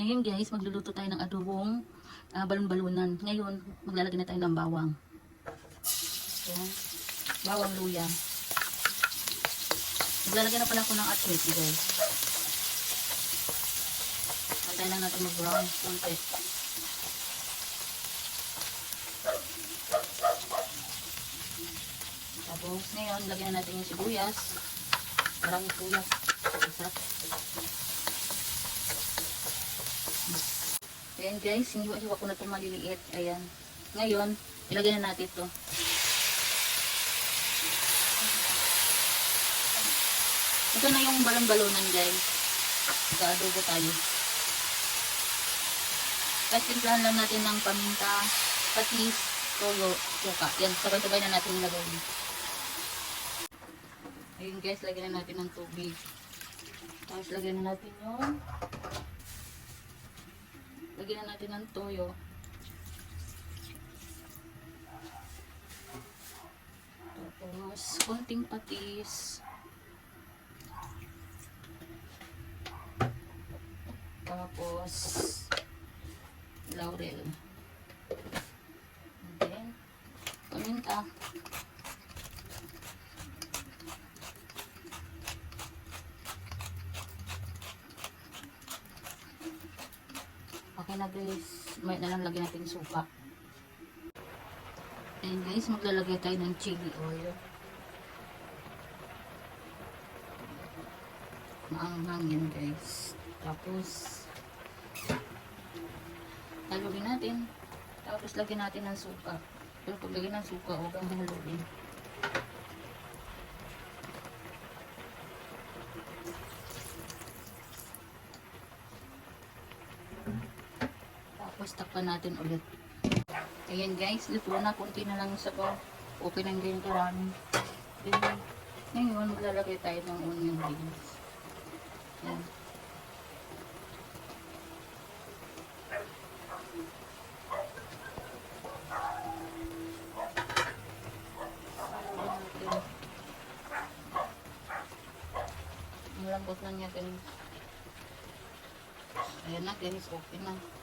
Ngayon guys, magluluto tayo ng adobong balon-balunan. Ngayon, maglalagay na tayo ng bawang. So, bawang luya. Maglalagay na pala ako ng atswete guys. Pantay lang natin mag-brown. Konti. Tapos, ngayon, lagyan na natin yung sibuyas. Maraming sibuyas. Sarap. Ayan guys, hiniwa-hiwa ko na itong maliliit. Ayan. Ngayon, ilagay na natin ito. Ito na yung balon-balonan guys. Sa-adobo tayo. Tapos timplahan lang natin ng paminta, patis, toyo, suka. Yan, sabay-sabay na natin ilagay. Ayun guys, lagyan na natin ng tubig. Tapos lagyan na natin yung lagyan na natin ng toyo. Tapos, konting patis. Tapos, laurel. And then, paminta. Okay na guys, may na lang lagyan natin suka. And guys, maglalagay tayo ng chili oil. Maanghang yan guys. Tapos, haluin natin. Tapos lagyan natin ng suka. Pero pag lagyan ng suka, huwag kang haluin. Tapos takpan natin ulit. Ayan guys, luto na. Kunti na lang sa sabaw. Okay lang ganyan karami. Ngayon, maglalagay tayo ng onion rings. Ayan. Malambot lang niya guys. Ayan na guys, okay na.